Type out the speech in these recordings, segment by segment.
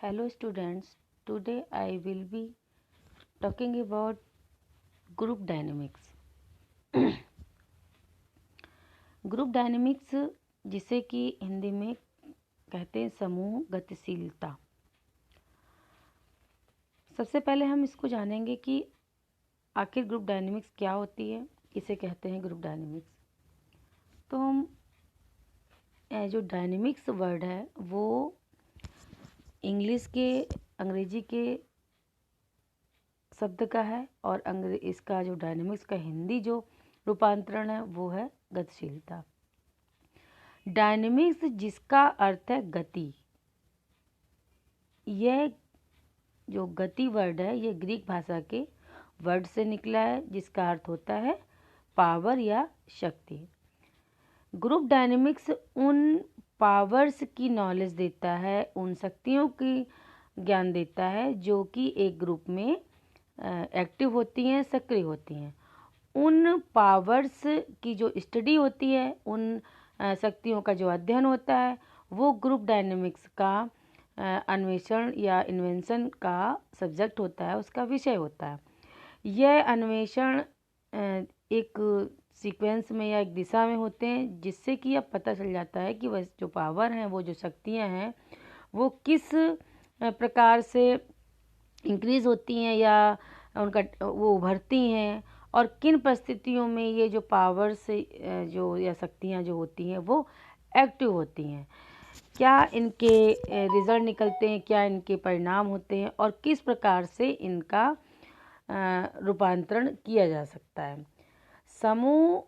Hello students, today I will be talking about group dynamics. Group dynamics जिसे कि हिंदी में कहते हैं समूह गतिशीलता। सबसे पहले हम इसको जानेंगे कि आखिर ग्रुप डायनेमिक्स क्या होती है, किसे कहते हैं ग्रुप डायनेमिक्स। तो हम जो डायनेमिक्स वर्ड है वो इंग्लिश के अंग्रेजी के शब्द का है और इसका जो डायनेमिक्स का हिंदी जो रूपांतरण है वो है गतिशीलता। डायनेमिक्स जिसका अर्थ है गति, यह जो गति वर्ड है ये ग्रीक भाषा के वर्ड से निकला है जिसका अर्थ होता है पावर या शक्ति। ग्रुप डायनेमिक्स उन पावर्स की नॉलेज देता है, उन शक्तियों की ज्ञान देता है जो कि एक ग्रुप में एक्टिव होती हैं, सक्रिय होती हैं। उन पावर्स की जो स्टडी होती है, उन शक्तियों का जो अध्ययन होता है वो ग्रुप डायनेमिक्स का अन्वेषण या इन्वेंशन का सब्जेक्ट होता है, उसका विषय होता है। यह अन्वेषण एक सीक्वेंस में या एक दिशा में होते हैं जिससे कि अब पता चल जाता है कि वह जो पावर हैं, वो जो शक्तियां हैं वो किस प्रकार से इंक्रीज होती हैं या उनका वो उभरती हैं और किन परिस्थितियों में ये जो पावर्स जो या शक्तियाँ जो होती हैं वो एक्टिव होती हैं, क्या इनके रिजल्ट निकलते हैं, क्या इनके परिणाम होते हैं और किस प्रकार से इनका रूपांतरण किया जा सकता है। समूह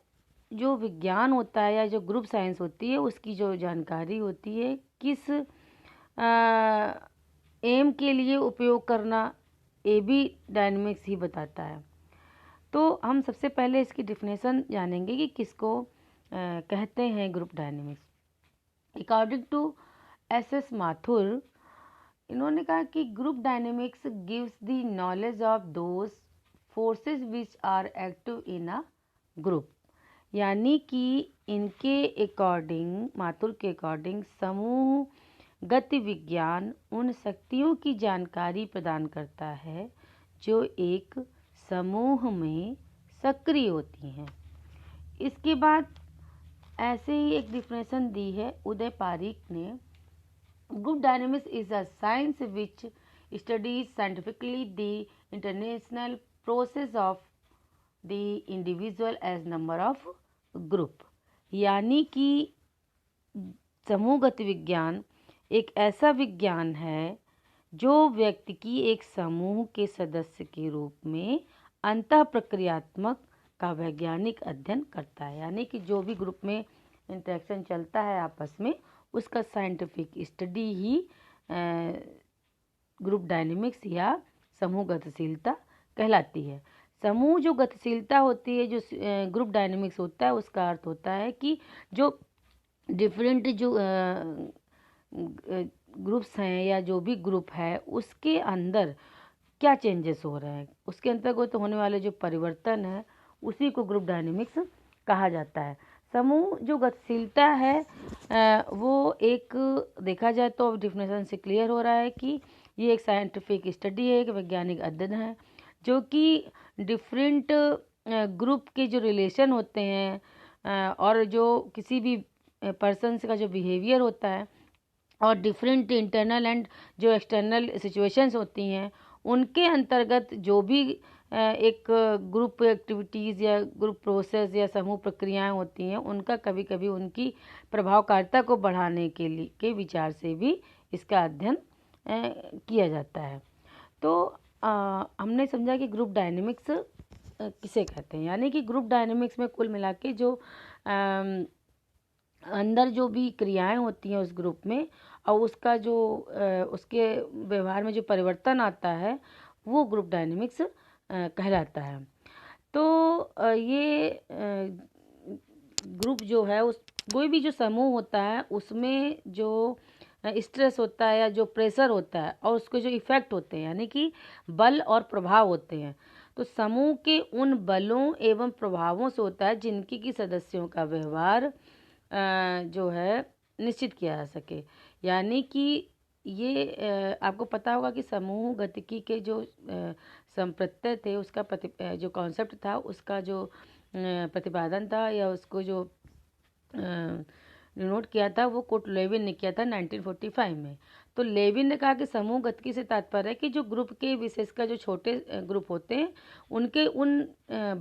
जो विज्ञान होता है या जो ग्रुप साइंस होती है उसकी जो जानकारी होती है किस एम के लिए उपयोग करना, ये भी डायनेमिक्स ही बताता है। तो हम सबसे पहले इसकी डिफिनेशन जानेंगे कि किसको कहते हैं group dynamics. According to S Mathur, इन्होंने कहा कि group dynamics gives the knowledge of those forces which are active in a group. यानी कि इनके अकॉर्डिंग, माथुर के अकॉर्डिंग, समूह गति विज्ञान उन शक्तियों की जानकारी प्रदान करता है जो एक समूह में सक्रिय होती हैं। इसके बाद ऐसे ही एक डिफिनेशन दी है उदय पारिक ने। Group dynamics is a science which studies scientifically the international process of the individual as number of group. यानी कि समूह गति विज्ञान एक ऐसा विज्ञान है जो व्यक्ति की एक समूह के सदस्य के रूप में अंतः प्रक्रियात्मक का वैज्ञानिक अध्ययन करता है। यानी कि जो भी ग्रुप में इंटरेक्शन चलता है आपस में, उसका साइंटिफिक स्टडी ही ग्रुप डायनेमिक्स या समूह गतिशीलता कहलाती है। समूह जो गतिशीलता होती है, जो ग्रुप डायनेमिक्स होता है, उसका अर्थ होता है कि जो डिफरेंट जो ग्रुप्स हैं या जो भी ग्रुप है उसके अंदर क्या चेंजेस हो रहे हैं, उसके अंतर्गत होने वाले जो परिवर्तन है उसी को ग्रुप डायनेमिक्स कहा जाता है। समूह जो गतिशीलता है वो एक देखा जाए तो डिफिनेशन से क्लियर हो रहा है कि ये एक साइंटिफिक स्टडी है, एक वैज्ञानिक अध्ययन है जो कि डिफरेंट ग्रुप के जो रिलेशन होते हैं और जो किसी भी पर्सन का जो बिहेवियर होता है और डिफरेंट इंटरनल एंड जो एक्सटर्नल सिचुएशंस होती हैं उनके अंतर्गत जो भी एक ग्रुप एक्टिविटीज़ या ग्रुप प्रोसेस या समूह प्रक्रियाएं होती हैं, उनका कभी कभी उनकी प्रभावकारिता को बढ़ाने के विचार से भी इसका अध्ययन किया जाता है। तो हमने समझा कि ग्रुप डायनेमिक्स किसे कहते हैं। यानी कि ग्रुप डायनेमिक्स में कुल मिला के जो अंदर जो भी क्रियाएं होती हैं उस ग्रुप में और उसका जो उसके व्यवहार में जो परिवर्तन आता है वो ग्रुप डायनेमिक्स कहलाता है। तो ये ग्रुप जो है, उस कोई भी जो समूह होता है उसमें जो स्ट्रेस होता है या जो प्रेशर होता है और उसके जो इफ़ेक्ट होते हैं, यानी कि बल और प्रभाव होते हैं, तो समूह के उन बलों एवं प्रभावों से होता है जिनकी कि सदस्यों का व्यवहार जो है निश्चित किया जा सके। यानी कि ये आपको पता होगा कि समूह गतिकी के जो संप्रत्यय थे उसका जो कॉन्सेप्ट था उसका जो प्रतिपादन था या उसको जो नोट किया था वो कोट लेविन ने किया था 1945 में। तो लेविन ने कहा कि समूह गतिकी से तात्पर्य है कि जो ग्रुप के विशेषकर जो छोटे ग्रुप होते हैं उनके उन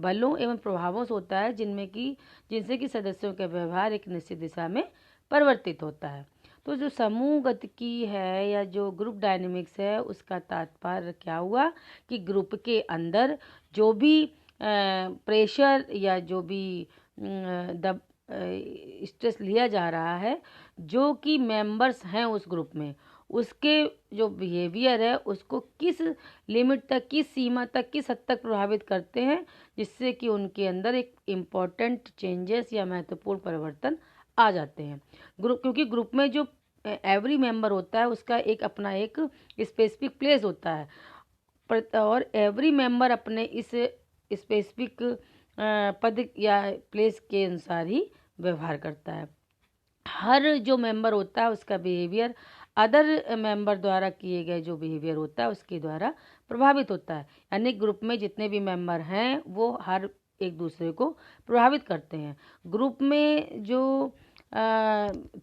बलों एवं प्रभावों से होता है जिनसे कि सदस्यों का व्यवहार एक निश्चित दिशा में परिवर्तित होता है। तो जो समूह गतिकी है या जो ग्रुप डायनेमिक्स है उसका तात्पर्य क्या हुआ कि ग्रुप के अंदर जो भी प्रेशर या जो भी दब स्ट्रेस लिया जा रहा है, जो कि मेंबर्स हैं उस ग्रुप में, उसके जो बिहेवियर है उसको किस लिमिट तक, किस सीमा तक, किस हद तक प्रभावित करते हैं, जिससे कि उनके अंदर एक इम्पॉर्टेंट चेंजेस या महत्वपूर्ण परिवर्तन आ जाते हैं। क्योंकि ग्रुप में जो एवरी मेंबर होता है उसका एक अपना एक स्पेसिफिक प्लेस होता है और एवरी मेंबर अपने इस स्पेसिफिक पद या प्लेस के अनुसार ही व्यवहार करता है। हर जो मेंबर होता है उसका बिहेवियर अदर मेंबर द्वारा किए गए जो बिहेवियर होता है उसके द्वारा प्रभावित होता है। यानी ग्रुप में जितने भी मेंबर हैं वो हर एक दूसरे को प्रभावित करते हैं। ग्रुप में जो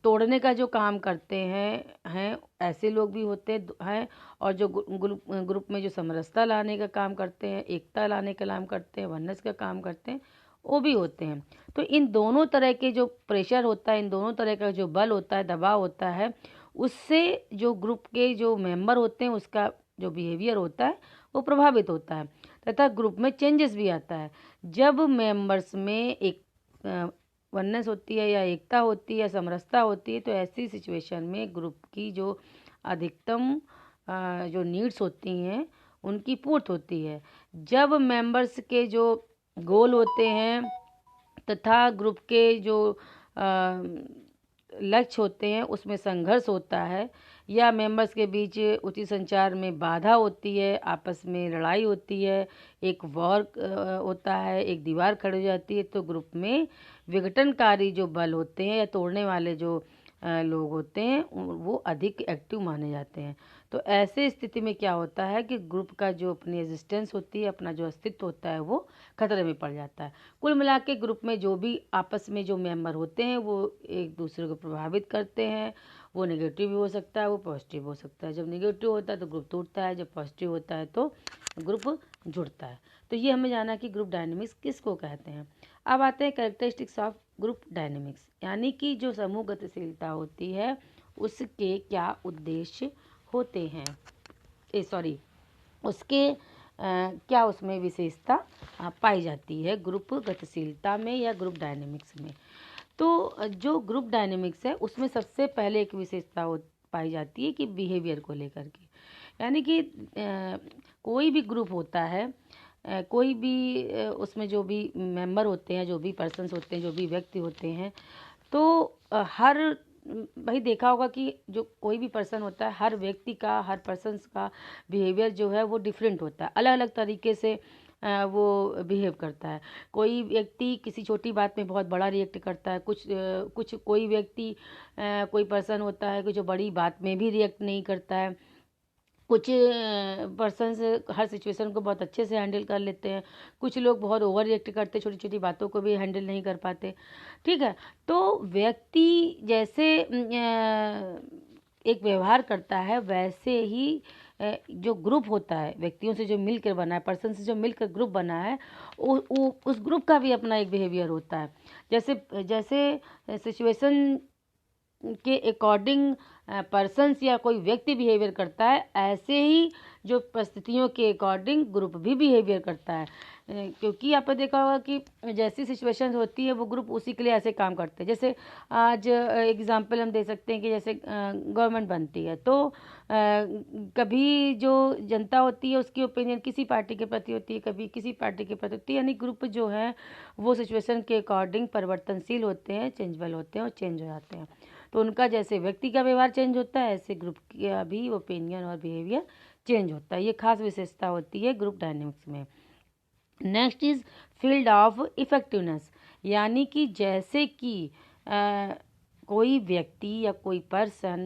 तोड़ने का जो काम करते हैं ऐसे लोग भी होते हैं और जो ग्रुप में जो समरसता लाने का काम करते हैं, एकता लाने का काम करते हैं, वननेस का काम करते हैं, वो भी होते हैं। तो इन दोनों तरह के जो प्रेशर होता है, इन दोनों तरह का जो बल होता है, दबाव होता है, उससे जो ग्रुप के जो मेंबर होते हैं उसका जो बिहेवियर होता है वो प्रभावित होता है तथा ग्रुप में चेंजेस भी आता है। जब मेंबर्स में एक वननेस होती है या एकता होती है या समरसता होती है तो ऐसी सिचुएशन में ग्रुप की जो अधिकतम जो नीड्स होती हैं उनकी पूर्ति होती है। जब मेंबर्स के जो गोल होते हैं तथा ग्रुप के जो लक्ष्य होते हैं उसमें संघर्ष होता है या मेंबर्स के बीच उचित संचार में बाधा होती है, आपस में लड़ाई होती है, एक वॉर होता है, एक दीवार खड़ी हो जाती है, तो ग्रुप में विघटनकारी जो बल होते हैं या तोड़ने वाले जो लोग होते हैं वो अधिक एक्टिव माने जाते हैं। तो ऐसे स्थिति में क्या होता है कि ग्रुप का जो अपनी एग्जिस्टेंस होती है, अपना जो अस्तित्व होता है वो खतरे में पड़ जाता है। कुल मिला के ग्रुप में जो भी आपस में जो मेंबर होते हैं वो एक दूसरे को प्रभावित करते हैं। वो नेगेटिव भी हो सकता है, वो पॉजिटिव हो सकता है। जब नेगेटिव होता है तो ग्रुप टूटता है, जब पॉजिटिव होता है तो ग्रुप जुड़ता है। तो ये हमें जाना कि ग्रुप डायनेमिक्स किसको कहते हैं। अब आते हैं कैरेक्टरिस्टिक्स ऑफ ग्रुप डायनेमिक्स, यानी कि जो समूह गतिशीलता होती है उसके क्या उद्देश्य होते हैं, उसके क्या उसमें विशेषता पाई जाती है ग्रुप गतिशीलता में या ग्रुप डायनेमिक्स में। तो जो ग्रुप डायनेमिक्स है उसमें सबसे पहले एक विशेषता पाई जाती है कि बिहेवियर को लेकर के, यानी कि कोई भी ग्रुप होता है, कोई भी उसमें जो भी मेंबर होते हैं, जो भी पर्सन्स होते हैं, जो भी व्यक्ति होते हैं, तो हर भाई देखा होगा कि जो कोई भी पर्सन होता है, हर व्यक्ति का, हर पर्सन्स का बिहेवियर जो है वो डिफरेंट होता है, अलग अलग तरीके से वो बिहेव करता है। कोई व्यक्ति किसी छोटी बात में बहुत बड़ा रिएक्ट करता है, कुछ कोई व्यक्ति कोई पर्सन होता है कि जो बड़ी बात में भी रिएक्ट नहीं करता है। कुछ पर्सन्स हर सिचुएशन को बहुत अच्छे से हैंडल कर लेते हैं, कुछ लोग बहुत ओवर रिएक्ट करते हैं, छोटी छोटी बातों को भी हैंडल नहीं कर पाते। ठीक है, तो व्यक्ति जैसे एक व्यवहार करता है वैसे ही जो ग्रुप होता है, व्यक्तियों से जो मिलकर बना है, पर्सन से जो मिलकर ग्रुप बना है, उस ग्रुप का भी अपना एक बिहेवियर होता है। जैसे जैसे सिचुएशन के अकॉर्डिंग पर्सन्स या कोई व्यक्ति बिहेवियर करता है, ऐसे ही जो परिस्थितियों के अकॉर्डिंग ग्रुप भी बिहेवियर करता है। क्योंकि आपने देखा होगा कि जैसी सिचुएशन होती है वो ग्रुप उसी के लिए ऐसे काम करते हैं। जैसे आज एग्जांपल हम दे सकते हैं कि जैसे गवर्नमेंट बनती है तो कभी जो जनता होती है उसकी ओपिनियन किसी पार्टी के प्रति होती है, कभी किसी पार्टी के प्रति होती है, यानी ग्रुप जो है वो सिचुएशन के अकॉर्डिंग परिवर्तनशील होते हैं, चेंजेबल होते हैं और चेंज हो जाते हैं। तो उनका जैसे व्यक्ति का व्यवहार चेंज होता है ऐसे ग्रुप का भी ओपिनियन और बिहेवियर चेंज होता है। ये खास विशेषता होती है ग्रुप डायनेमिक्स में। Next is field of effectiveness, यानी कि जैसे कि कोई व्यक्ति या कोई पर्सन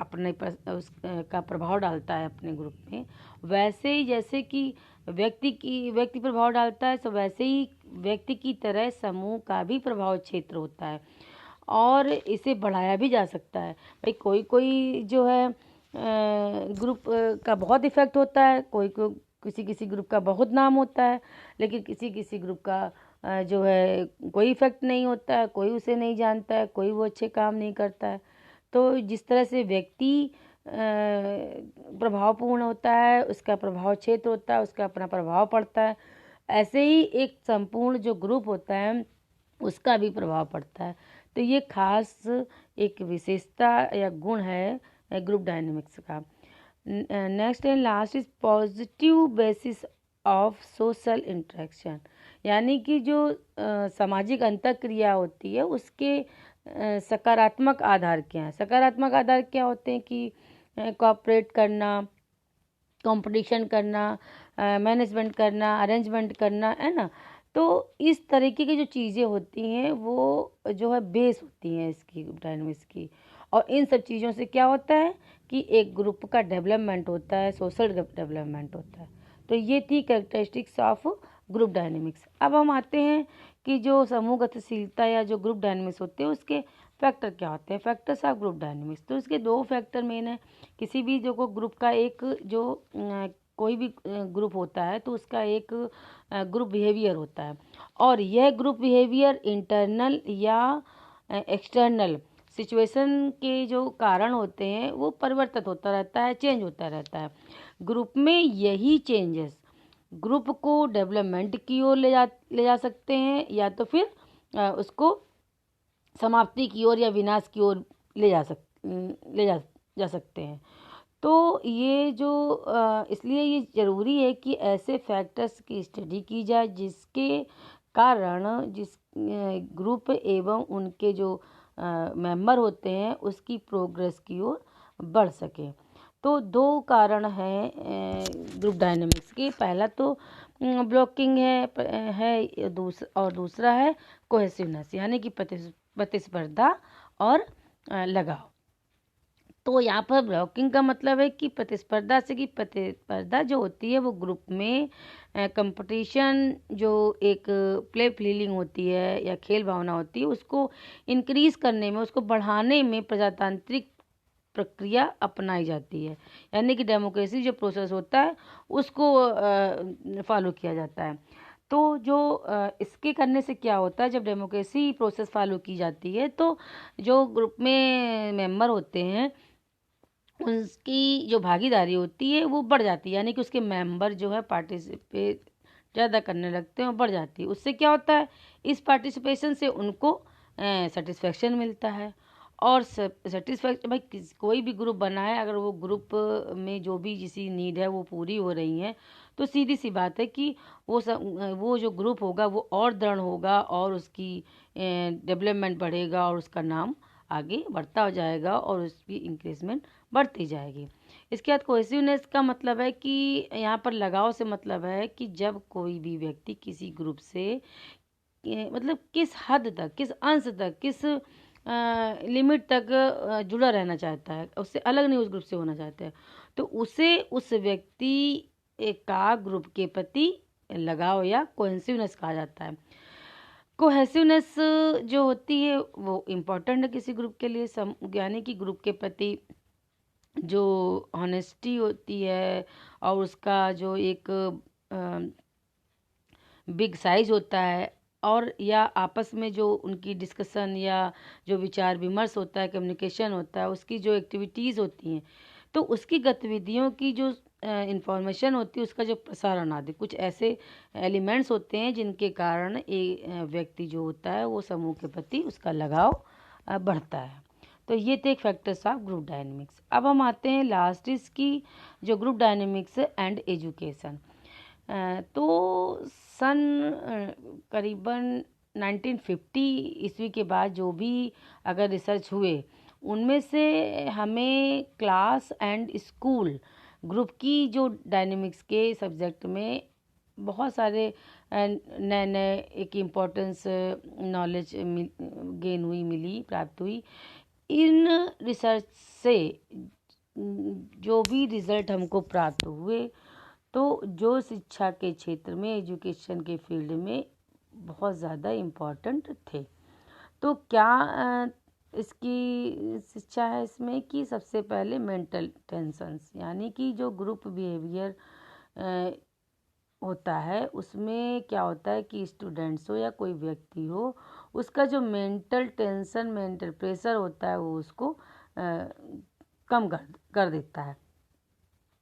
अपने उसका प्रभाव डालता है अपने ग्रुप में, वैसे ही जैसे कि व्यक्ति प्रभाव डालता है, तो वैसे ही व्यक्ति की तरह समूह का भी प्रभाव क्षेत्र होता है और इसे बढ़ाया भी जा सकता है। भाई कोई कोई जो है ग्रुप का बहुत इफेक्ट होता है, कोई कोई किसी किसी ग्रुप का बहुत नाम होता है, लेकिन किसी किसी ग्रुप का जो है कोई इफेक्ट नहीं होता है, कोई उसे नहीं जानता है, कोई वो अच्छे काम नहीं करता है। तो जिस तरह से व्यक्ति प्रभावपूर्ण होता है, उसका प्रभाव क्षेत्र होता है, उसका अपना प्रभाव पड़ता है, ऐसे ही एक संपूर्ण जो ग्रुप होता है उसका भी प्रभाव पड़ता है। तो ये खास एक विशेषता या गुण है ग्रुप डायनेमिक्स का। Next and last is positive basis of social interaction, यानी कि जो सामाजिक अंतःक्रिया होती है उसके सकारात्मक आधार क्या हैं। सकारात्मक आधार क्या होते हैं कि कोऑपरेट करना, कंपटीशन करना, मैनेजमेंट करना, अरेंजमेंट करना, है ना। तो इस तरीके की जो चीज़ें होती हैं वो जो है बेस होती हैं इसकी डायनेमिक्स की। और इन सब चीज़ों से क्या होता है कि एक ग्रुप का डेवलपमेंट होता है, सोशल डेवलपमेंट होता है। तो ये थी कैरेक्टरिस्टिक्स ऑफ ग्रुप डायनेमिक्स। अब हम आते हैं कि जो समूह गतिशीलता या जो ग्रुप डायनेमिक्स होते हैं उसके फैक्टर क्या होते हैं, फैक्टर्स ऑफ ग्रुप डायनेमिक्स। तो इसके दो फैक्टर मेन है। किसी भी जो ग्रुप का एक जो कोई भी ग्रुप होता है तो उसका एक ग्रुप बिहेवियर होता है, और यह ग्रुप बिहेवियर इंटरनल या एक्सटर्नल सिचुएशन के जो कारण होते हैं वो परिवर्तित होता रहता है, चेंज होता रहता है। ग्रुप में यही चेंजेस ग्रुप को डेवलपमेंट की ओर ले जा सकते हैं, या तो फिर उसको समाप्ति की ओर या विनाश की ओर ले जा सकते हैं। तो ये जो इसलिए ये ज़रूरी है कि ऐसे फैक्टर्स की स्टडी की जाए जिसके कारण जिस ग्रुप एवं उनके जो मेंबर होते हैं उसकी प्रोग्रेस की ओर बढ़ सके। तो दो कारण हैं ग्रुप डायनेमिक्स के। पहला तो ब्लॉकिंग है और दूसरा है कोहेसिवनेस, यानी कि प्रतिस्पर्धा और लगाव। तो यहाँ पर ब्लॉकिंग का मतलब है कि प्रतिस्पर्धा से, कि प्रतिस्पर्धा जो होती है वो ग्रुप में कंपटीशन जो एक प्ले फीलिंग होती है या खेल भावना होती है उसको इंक्रीज करने में, उसको बढ़ाने में प्रजातांत्रिक प्रक्रिया अपनाई जाती है, यानी कि डेमोक्रेसी जो प्रोसेस होता है उसको फॉलो किया जाता है। तो जो इसके करने से क्या होता है, जब डेमोक्रेसी प्रोसेस फॉलो की जाती है तो जो ग्रुप में मेंबर होते हैं उसकी जो भागीदारी होती है वो बढ़ जाती है, यानी कि उसके मेंबर जो है पार्टिसिपेट ज़्यादा करने लगते हैं और बढ़ जाती है। उससे क्या होता है, इस पार्टिसिपेशन से उनको सेटिस्फेक्शन मिलता है। और सेटिस्फेक्शन, भाई कोई भी ग्रुप बना है, अगर वो ग्रुप में जो भी जिसी नीड है वो पूरी हो रही है तो सीधी सी बात है कि वो जो ग्रुप होगा वो और दृढ़ होगा और उसकी डेवलपमेंट बढ़ेगा और उसका नाम आगे बढ़ता हो जाएगा और उसकी इंक्रीजमेंट बढ़ती जाएगी। इसके बाद कोहेसिवनेस का मतलब है कि यहाँ पर लगाव से मतलब है कि जब कोई भी व्यक्ति किसी ग्रुप से मतलब किस हद तक, किस अंश तक, किस लिमिट तक जुड़ा रहना चाहता है, उससे अलग नहीं उस ग्रुप से होना चाहता है, तो उसे उस व्यक्ति का ग्रुप के प्रति लगाव या कोहेसिवनेस कहा जाता है। कोहेसिवनेस जो होती है वो इम्पोर्टेंट है किसी ग्रुप के लिए, यानी कि ग्रुप के प्रति जो ऑनेस्टी होती है और उसका जो एक बिग साइज होता है, और या आपस में जो उनकी डिस्कशन या जो विचार विमर्श होता है, कम्युनिकेशन होता है, उसकी जो एक्टिविटीज़ होती हैं, तो उसकी गतिविधियों की जो इंफॉर्मेशन होती है उसका जो प्रसारण आदि कुछ ऐसे एलिमेंट्स होते हैं जिनके कारण एक व्यक्ति जो होता है वो समूह के प्रति उसका लगाव बढ़ता है। तो ये थे फैक्टर्स ऑफ ग्रुप डायनेमिक्स। अब हम आते हैं लास्ट इसकी जो ग्रुप डायनेमिक्स एंड एजुकेशन। तो सन करीबन 1950 ईस्वी के बाद जो भी अगर रिसर्च हुए उनमें से हमें क्लास एंड स्कूल ग्रुप की जो डायनेमिक्स के सब्जेक्ट में बहुत सारे नए नए एक इम्पोर्टेंस नॉलेज गेन हुई, मिली, प्राप्त हुई। इन रिसर्च से जो भी रिज़ल्ट हमको प्राप्त हुए, तो जो शिक्षा के क्षेत्र में, एजुकेशन के फील्ड में बहुत ज़्यादा इम्पॉर्टेंट थे। तो क्या इसकी शिक्षा है इसमें कि सबसे पहले मेंटल टेंशन्स, यानी कि जो ग्रुप बिहेवियर होता है उसमें क्या होता है कि स्टूडेंट्स हो या कोई व्यक्ति हो, उसका जो मेंटल टेंशन, मेंटल प्रेशर होता है वो उसको कम कर देता है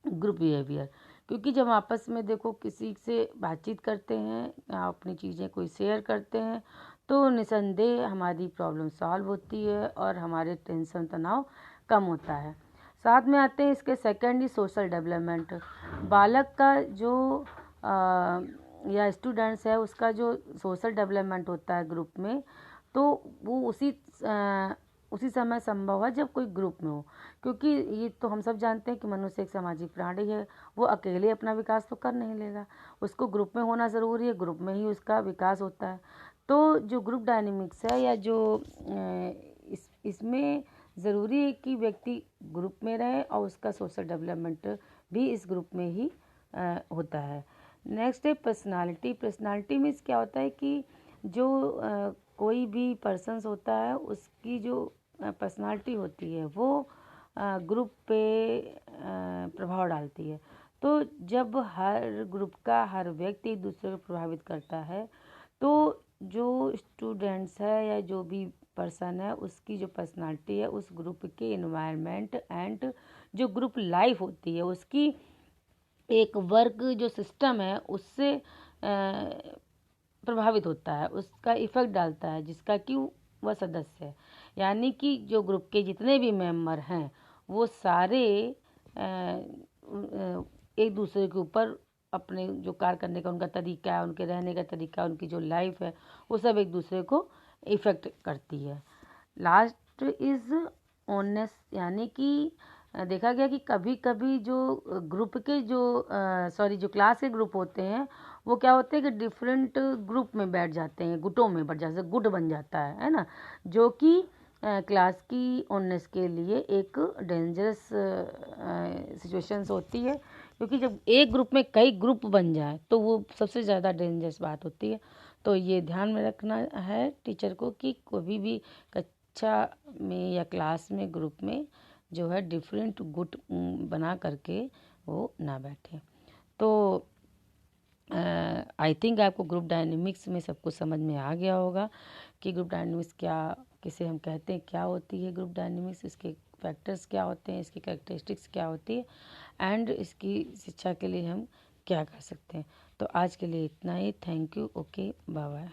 ग्रुप बिहेवियर। क्योंकि जब आपस में देखो किसी से बातचीत करते हैं, अपनी चीज़ें कोई शेयर करते हैं, तो निसंदेह हमारी प्रॉब्लम सॉल्व होती है और हमारे टेंशन तनाव कम होता है। साथ में आते हैं इसके सेकेंडली सोशल डेवलपमेंट। बालक का जो या स्टूडेंट्स है उसका जो सोशल डेवलपमेंट होता है ग्रुप में, तो वो उसी समय संभव है जब कोई ग्रुप में हो। क्योंकि ये तो हम सब जानते हैं कि मनुष्य एक सामाजिक प्राणी है, वो अकेले अपना विकास तो कर नहीं लेगा, उसको ग्रुप में होना ज़रूरी है, ग्रुप में ही उसका विकास होता है। तो जो ग्रुप डायनेमिक्स है या जो इसमें ज़रूरी है कि व्यक्ति ग्रुप में रहे और उसका सोशल डेवलपमेंट भी इस ग्रुप में ही होता है। नेक्स्ट है पर्सनालिटी। पर्सनालिटी मीन्स क्या होता है कि जो कोई भी पर्सन्स होता है उसकी जो पर्सनालिटी होती है वो ग्रुप पे प्रभाव डालती है। तो जब हर ग्रुप का हर व्यक्ति एक दूसरे को प्रभावित करता है, तो जो स्टूडेंट्स है या जो भी पर्सन है उसकी जो पर्सनालिटी है उस ग्रुप के एनवायरनमेंट एंड जो ग्रुप लाइफ होती है उसकी एक वर्क जो सिस्टम है उससे प्रभावित होता है, उसका इफेक्ट डालता है, जिसका कि वह सदस्य है। यानी कि जो ग्रुप के जितने भी मेंबर हैं वो सारे एक दूसरे के ऊपर अपने जो कार्य करने का उनका तरीका है, उनके रहने का तरीका, उनकी जो लाइफ है, वो सब एक दूसरे को इफ़ेक्ट करती है। लास्ट इज़ ऑनेस्ट, यानी कि देखा गया कि कभी कभी जो ग्रुप के जो क्लास के ग्रुप होते हैं वो क्या होते हैं कि डिफरेंट ग्रुप में बैठ जाते हैं, गुटों में बैठ जाते हैं, गुट बन जाता है ना, जो कि क्लास की ऑनेस के लिए एक डेंजरस सिचुएशंस होती है। क्योंकि जब एक ग्रुप में कई ग्रुप बन जाए तो वो सबसे ज़्यादा डेंजरस बात होती है। तो ये ध्यान में रखना है टीचर को कि कभी भी कक्षा में या क्लास में ग्रुप में जो है डिफरेंट गुट बना करके वो ना बैठे। तो आई थिंक आपको ग्रुप डायनेमिक्स में सब कुछ समझ में आ गया होगा कि ग्रुप डायनेमिक्स क्या, किसे हम कहते हैं, क्या होती है ग्रुप डायनेमिक्स, इसके फैक्टर्स क्या होते हैं, इसकी कैरेक्टरिस्टिक्स क्या होती है एंड इसकी शिक्षा के लिए हम क्या कर सकते हैं। तो आज के लिए इतना ही। Thank you. Okay, bye bye.